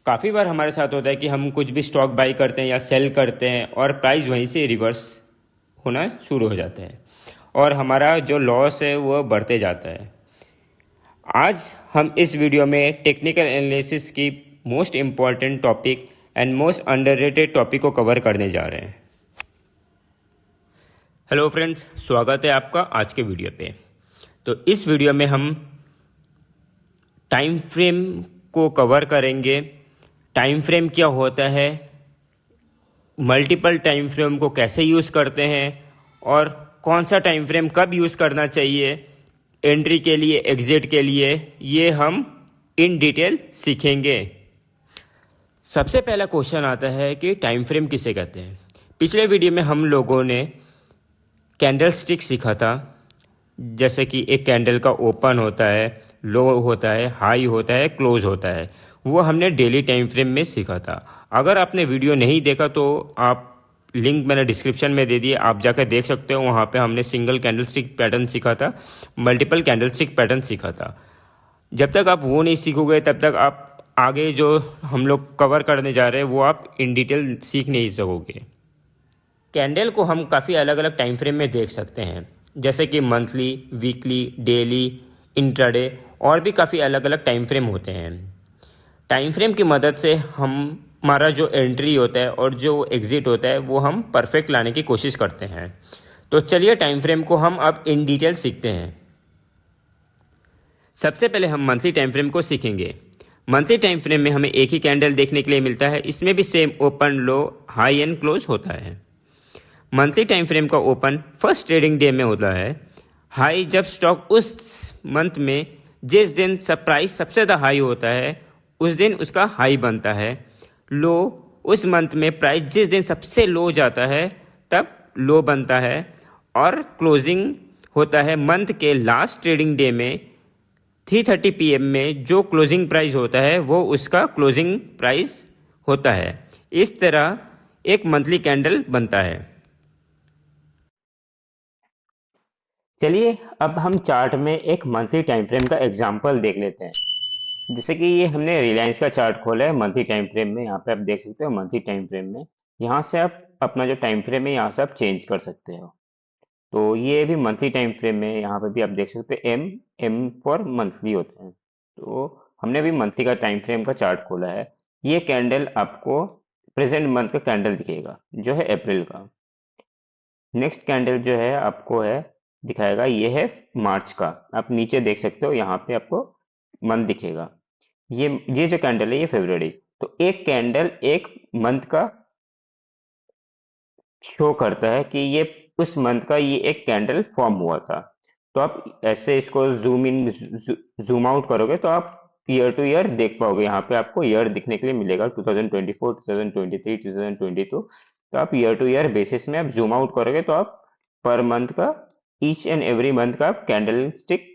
काफ़ी बार हमारे साथ होता है कि हम कुछ भी स्टॉक बाई करते हैं या सेल करते हैं और प्राइस वहीं से रिवर्स होना शुरू हो जाता है और हमारा जो लॉस है वो बढ़ते जाता है। आज हम इस वीडियो में टेक्निकल एनालिसिस की most important topic and most underrated topic को कवर करने जा रहे हैं। हेलो फ्रेंड्स, स्वागत है आपका आज के वीडियो पे। तो इस वीडियो में हम टाइम फ्रेम को कवर करेंगे। टाइम फ्रेम क्या होता है, मल्टीपल टाइम फ्रेम को कैसे यूज़ करते हैं और कौन सा टाइम फ्रेम कब यूज़ करना चाहिए एंट्री के लिए, एग्जिट के लिए, ये हम इन डिटेल सीखेंगे। सबसे पहला क्वेश्चन आता है कि टाइम फ्रेम किसे कहते हैं। पिछले वीडियो में हम लोगों ने कैंडल स्टिक सीखा था, जैसे कि एक कैंडल का ओपन होता है, लो होता है, हाई होता है, क्लोज होता है। वो हमने डेली टाइम फ्रेम में सीखा था। अगर आपने वीडियो नहीं देखा तो आप लिंक मैंने डिस्क्रिप्शन में दे दिए, आप जाकर देख सकते हो। वहाँ पे हमने सिंगल कैंडल स्टिक पैटर्न सीखा था, मल्टीपल कैंडल स्टिक पैटर्न सीखा था। जब तक आप वो नहीं सीखोगे तब तक आप आगे जो हम लोग कवर करने जा रहे हैं वो आप इन डिटेल सीख नहीं सकोगे। कैंडल को हम काफ़ी अलग अलग टाइम फ्रेम में देख सकते हैं, जैसे कि मंथली, वीकली, डेली, इंट्राडे और भी काफ़ी अलग अलग टाइम फ्रेम होते हैं। टाइम फ्रेम की मदद से हमारा जो एंट्री होता है और जो एग्ज़िट होता है वो हम परफेक्ट लाने की कोशिश करते हैं। तो चलिए टाइम फ्रेम को हम अब इन डिटेल सीखते हैं। सबसे पहले हम मंथली टाइम फ्रेम को सीखेंगे। मंथली टाइम फ्रेम में हमें एक ही कैंडल देखने के लिए मिलता है। इसमें भी same open, low, high and close होता है। मंथली टाइम फ्रेम का ओपन फर्स्ट ट्रेडिंग डे में होता है। हाई जब स्टॉक उस मंथ में जिस दिन सब प्राइस सबसे ज़्यादा हाई होता है उस दिन उसका हाई बनता है। लो उस मंथ में प्राइस जिस दिन सबसे लो जाता है तब लो बनता है। और क्लोजिंग होता है मंथ के लास्ट ट्रेडिंग डे में 3:30 PM में जो क्लोजिंग प्राइस होता है वो उसका क्लोजिंग प्राइस होता है। इस तरह एक मंथली कैंडल बनता है। चलिए अब हम चार्ट में एक मंथली टाइम फ्रेम का एग्जांपल देख लेते हैं। जैसे कि ये हमने रिलायंस का चार्ट खोला है मंथली टाइम फ्रेम में। यहाँ पे आप देख सकते हो मंथली टाइम फ्रेम में, यहाँ से आप अपना जो टाइम फ्रेम है यहाँ से आप चेंज कर सकते हो। तो ये भी मंथली टाइम फ्रेम में, यहाँ पे भी आप देख सकते हो एम एम फॉर मंथली होते हैं। तो हमने अभी मंथली का टाइम फ्रेम का चार्ट खोला है। ये कैंडल आपको प्रेजेंट मंथ का कैंडल दिखेगा जो है अप्रैल का। नेक्स्ट कैंडल जो है आपको है दिखाएगा, ये है मार्च का। आप नीचे देख सकते हो यहाँ पे आपको मंथ दिखेगा। ये जो कैंडल है ये फरवरी। तो एक कैंडल एक मंथ का शो करता है कि ये उस मंथ का ये एक कैंडल फॉर्म हुआ था। तो आप ऐसे इसको जूम इन जूम आउट करोगे तो आप ईयर टू ईयर देख पाओगे। यहाँ पे आपको ईयर दिखने के लिए मिलेगा 2024, 2023, 2022। तो आप ईयर टू ईयर बेसिस में आप जूम आउट करोगे तो आप पर मंथ का, ईच एंड एवरी मंथ का कैंडल स्टिक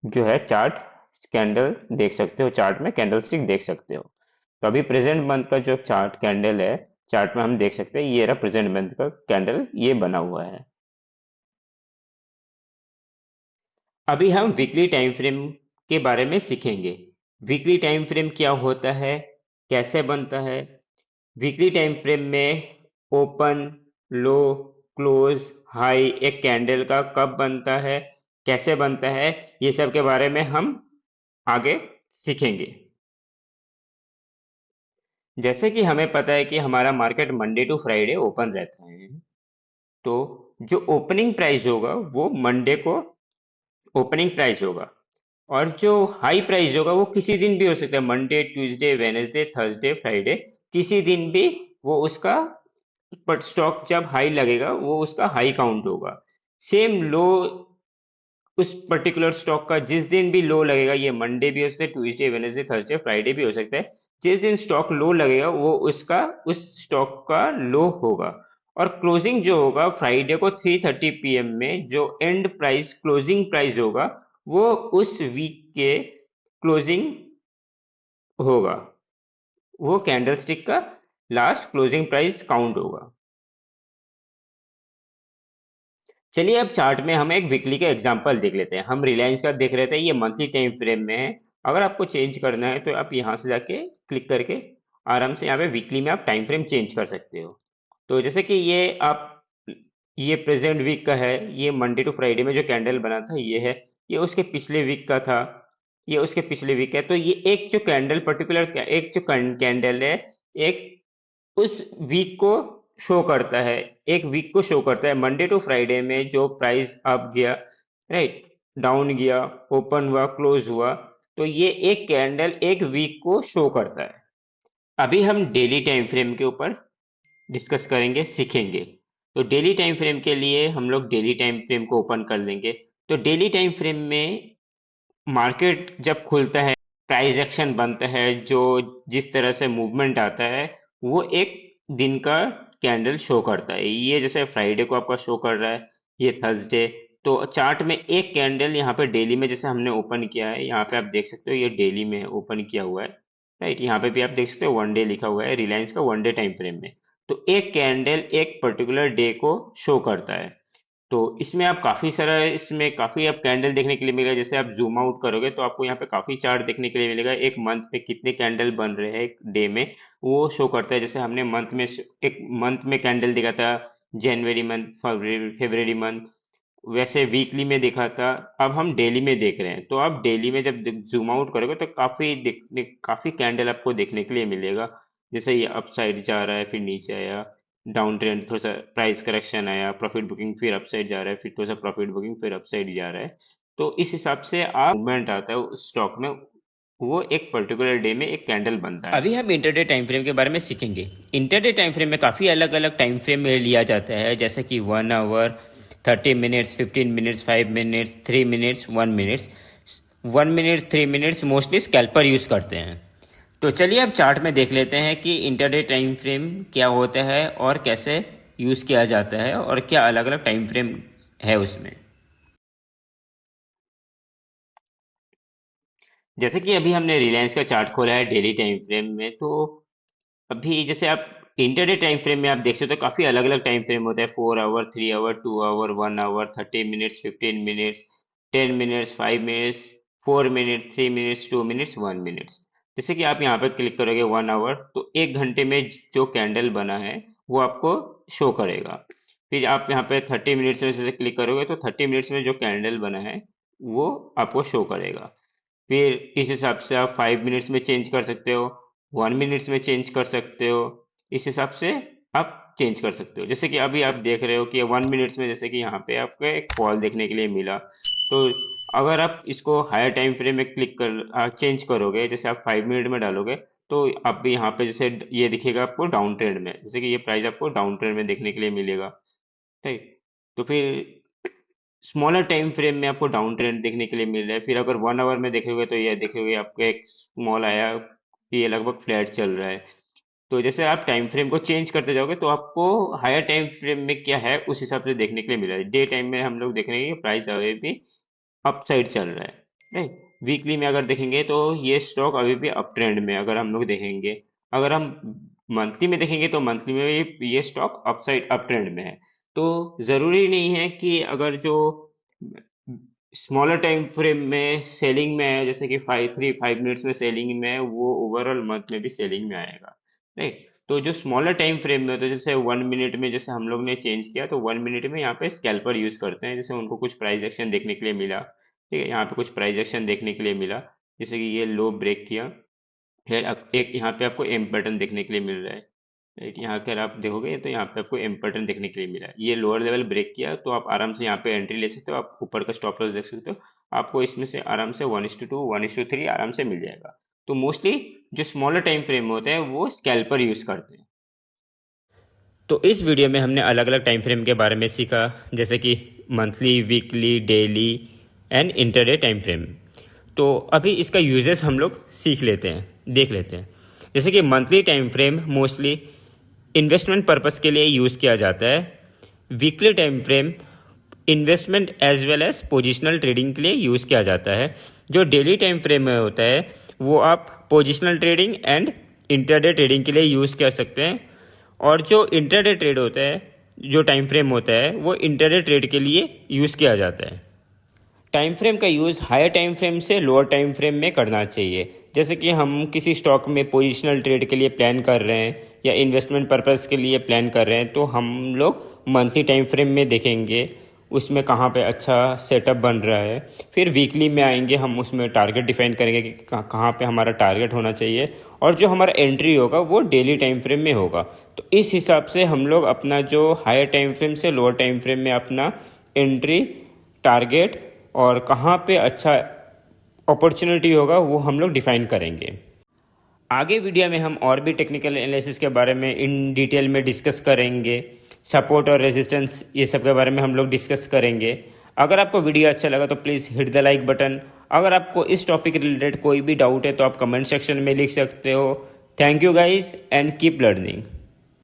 जो है चार्ट कैंडल देख सकते हो, चार्ट में कैंडल स्टिक देख सकते हो। तो अभी प्रेजेंट मंथ का जो चार्ट कैंडल है चार्ट में हम देख सकते हैं, ये रहा प्रेजेंट मंथ का कैंडल, ये बना हुआ है। अभी हम वीकली टाइम फ्रेम के बारे में सीखेंगे। वीकली टाइम फ्रेम क्या होता है, कैसे बनता है। वीकली टाइम फ्रेम में ओपन, लो, क्लोज, हाई एक कैंडल का कब बनता है, कैसे बनता है, ये सब के बारे में हम आगे सीखेंगे। जैसे कि हमें पता है कि हमारा market Monday to Friday open रहता है। तो जो ओपनिंग प्राइस होगा वो मंडे को ओपनिंग प्राइस होगा और जो हाई प्राइस होगा वो किसी दिन भी हो सकता है, Monday, Tuesday, Wednesday, Thursday, Friday, किसी दिन भी वो उसका। बट स्टॉक जब हाई लगेगा वो उसका हाई काउंट होगा। सेम लो उस पर्टिकुलर स्टॉक का जिस दिन भी लो लगेगा, ये मंडे भी हो सकता है, ट्यूसडे, वेनेसडे, थर्सडे, फ्राइडे भी हो सकता है। जिस दिन स्टॉक लो लगेगा वो उसका उस स्टॉक का लो होगा। और क्लोजिंग जो होगा फ्राइडे को 3:30 PM में जो एंड प्राइस क्लोजिंग प्राइस होगा वो उस वीक के क्लोजिंग होगा, वो कैंडलस्टिक का लास्ट क्लोजिंग प्राइस काउंट होगा। चलिए अब चार्ट में हम एक वीकली का एग्जांपल देख लेते हैं। हम रिलायंस का देख रहे थे, ये मंथली टाइम फ्रेम में है। अगर आपको चेंज करना है तो आप यहाँ से जाके क्लिक करके आराम से यहाँ पे वीकली में आप टाइम फ्रेम चेंज कर सकते हो। तो जैसे कि ये प्रेजेंट वीक का है, ये मंडे टू फ्राइडे में जो कैंडल बना था ये है, ये उसके पिछले वीक का था, ये उसके पिछले वीक है। तो ये एक जो कैंडल पर्टिकुलर एक जो कैंडल है, एक उस वीक को शो करता है, एक वीक को शो करता है। मंडे टू फ्राइडे में जो प्राइस अप गया, राइट, डाउन गया, ओपन हुआ, क्लोज हुआ, तो ये एक कैंडल एक वीक को शो करता है। अभी हम डेली टाइम फ्रेम के ऊपर डिस्कस करेंगे, सीखेंगे। तो डेली टाइम फ्रेम के लिए हम लोग डेली टाइम फ्रेम को ओपन कर लेंगे। तो डेली टाइम फ्रेम में मार्केट जब खुलता है, प्राइस एक्शन बनता है, जो जिस तरह से मूवमेंट आता है, वो एक दिन का कैंडल शो करता है। ये जैसे फ्राइडे को आपका शो कर रहा है, ये थर्सडे। तो चार्ट में एक कैंडल यहाँ पे डेली में जैसे हमने ओपन किया है, यहाँ पे आप देख सकते हो ये डेली में ओपन किया हुआ है, राइट। यहाँ पे भी आप देख सकते हो वन डे लिखा हुआ है, रिलायंस का वन डे टाइम फ्रेम में। तो एक कैंडल एक पर्टिकुलर डे को शो करता है। तो इसमें आप काफ़ी सारा, इसमें काफ़ी आप कैंडल देखने के लिए मिलेगा। जैसे आप जूम आउट करोगे तो आपको यहाँ पे काफ़ी चार्ट देखने के लिए मिलेगा। एक मंथ में कितने कैंडल बन रहे हैं एक डे में, वो शो करता है। जैसे हमने एक मंथ में कैंडल देखा था, जनवरी मंथ, फरवरी मंथ, वैसे वीकली में देखा था। अब हम डेली में देख रहे हैं। तो आप डेली में जब जूम आउट करोगे तो काफ़ी कैंडल आपको देखने के लिए मिलेगा। जैसे ये अप साइड जा रहा है, फिर नीचे आया, डाउन ट्रेंड, थोड़ा सा प्राइस करेक्शन आया, प्रॉफिट बुकिंग, फिर अपसाइड जा रहा है, फिर थोड़ा सा प्रॉफिट बुकिंग, फिर अपसाइड जा रहा है। तो इस हिसाब से आप मूवमेंट आता है उस स्टॉक में, वो एक पर्टिकुलर डे में एक कैंडल बनता है। अभी हम इंटरडे टाइम फ्रेम के बारे में सीखेंगे। इंटरडे टाइम फ्रेम में काफ़ी अलग अलग टाइम फ्रेम लिया जाता है, जैसे कि 1 hour, 30 minutes, 15 minutes, 5 minutes, 3 minutes, 1 minutes. 1 minute, 3 minutes mostly scalper use करते हैं। तो चलिए अब चार्ट में देख लेते हैं कि इंटरडे टाइम फ्रेम क्या होता है और कैसे यूज़ किया जाता है और क्या अलग अलग टाइम फ्रेम है उसमें। जैसे कि अभी हमने रिलायंस का चार्ट खोला है डेली टाइम फ्रेम में। तो अभी जैसे आप इंटरडे टाइम फ्रेम में आप देख सकते हो काफ़ी अलग अलग टाइम फ्रेम होता है। 4 hour, 3 hour, 2 hour, 1 hour, 30 minutes, 15 minutes, 10 minutes, 5 minutes, 4 minute, 3 minutes, 2 minutes, 1 minutes. जैसे कि आप यहाँ पर क्लिक करोगे 1 आवर, तो एक घंटे में जो कैंडल बना है वो आपको शो करेगा। फिर आप यहाँ पे 30 मिनट्स में जैसे क्लिक करोगे तो 30 मिनट्स में जो कैंडल बना है वो आपको शो करेगा। फिर इस हिसाब से आप 5 मिनट्स में चेंज कर सकते हो, 1 मिनट्स में चेंज कर सकते हो। इस हिसाब से आप चेंज कर सकते हो। जैसे कि अभी आप देख रहे हो कि 1 मिनट्स में जैसे कि यहाँ पे आपको एक फॉल देखने के लिए मिला। तो अगर आप इसको हायर टाइम फ्रेम में चेंज करोगे, जैसे आप 5 मिनट में डालोगे, तो आप यहाँ पे जैसे ये दिखेगा आपको डाउन ट्रेंड में, जैसे कि ये प्राइस आपको डाउन ट्रेंड में देखने के लिए मिलेगा, राइट। तो फिर स्मॉलर टाइम फ्रेम में आपको डाउन ट्रेंड देखने के लिए मिल रहा है। फिर अगर 1 आवर में देखोगे तो ये देखोगे आपको एक स्मॉल आया कि ये लगभग फ्लैट चल रहा है। तो जैसे आप टाइम फ्रेम को चेंज करते जाओगे तो आपको हायर टाइम फ्रेम में क्या है उस हिसाब से देखने के लिए मिला है। डे टाइम में हम लोग देख रहे हैं कि प्राइस अभी भी अप साइड चल रहा है, राइट। वीकली में अगर देखेंगे तो ये स्टॉक अभी भी अप ट्रेंड में अगर हम लोग देखेंगे। अगर हम मंथली में देखेंगे तो मंथली में ये stock up side up trend में है। तो ज़रूरी नहीं है कि अगर जो स्मॉलर टाइम फ्रेम में सेलिंग में है, जैसे कि 5 मिनट्स में सेलिंग में है, वो ओवरऑल मंथ में भी सेलिंग में आएगा, राइट। तो जो स्मॉलर टाइम फ्रेम में होता है, जैसे 1 मिनट में जैसे हम लोग ने चेंज किया, तो 1 मिनट में यहाँ पे स्कैल्पर यूज करते हैं। जैसे उनको कुछ प्राइस एक्शन देखने के लिए मिला, ठीक है, यहाँ पे कुछ प्राइस एक्शन देखने के लिए मिला, जैसे कि ये लो ब्रेक किया, फिर एक यहाँ पे आपको एम पैटर्न देखने के लिए मिल रहा है, राइट। यहाँ अगर आप देखोगे तो यहाँ पे आपको एम पैटर्न देखने के लिए मिला है। ये लोअर लेवल ब्रेक किया तो आप आराम से यहाँ पे एंट्री ले सकते हो। आप ऊपर का स्टॉप लॉस देख सकते हो। आपको इसमें से आराम से 1:2, 1:3 आराम से मिल जाएगा। तो मोस्टली जो स्मॉलर टाइम फ्रेम होते हैं वो स्कैल्पर यूज करते हैं। तो इस वीडियो में हमने अलग अलग टाइम फ्रेम के बारे में सीखा, जैसे कि monthly, weekly, daily and intraday time frame. तो अभी इसका यूजेस हम लोग सीख लेते हैं, देख लेते हैं। जैसे कि monthly time frame mostly investment purpose के लिए यूज़ किया जाता है। Weekly time frame investment as well as positional trading के लिए यूज़ किया जाता है। जो डेली टाइम फ्रेम में होता है वो आप positional trading and intraday trading के लिए यूज़ कर सकते हैं। और जो इंटरडे ट्रेड होता है, जो टाइम फ्रेम होता है, वो इंटरडे ट्रेड के लिए यूज़ किया जाता है। टाइम फ्रेम का यूज़ हायर टाइम फ्रेम से लोअर टाइम फ्रेम में करना चाहिए। जैसे कि हम किसी स्टॉक में पोजिशनल ट्रेड के लिए प्लान कर रहे हैं या इन्वेस्टमेंट पर्पज़ के लिए प्लान कर रहे हैं, तो हम लोग मंथली टाइम फ्रेम में देखेंगे उसमें कहाँ पे अच्छा सेटअप बन रहा है। फिर वीकली में आएंगे, हम उसमें टारगेट डिफाइन करेंगे कि कहाँ पे हमारा टारगेट होना चाहिए, और जो हमारा एंट्री होगा वो डेली टाइम फ्रेम में होगा। तो इस हिसाब से हम लोग अपना जो हायर टाइम फ्रेम से लोअर टाइम फ्रेम में अपना एंट्री, टारगेट और कहाँ पे अच्छा अपॉर्चुनिटी होगा वो हम लोग डिफाइन करेंगे। आगे वीडियो में हम और भी टेक्निकल एनालिसिस के बारे में इन डिटेल में डिस्कस करेंगे। सपोर्ट और रेजिस्टेंस ये सब के बारे में हम लोग डिस्कस करेंगे। अगर आपको वीडियो अच्छा लगा तो please hit the like button. अगर आपको इस टॉपिक रिलेटेड कोई भी डाउट है तो आप कमेंट सेक्शन में लिख सकते हो। Thank you guys and keep learning.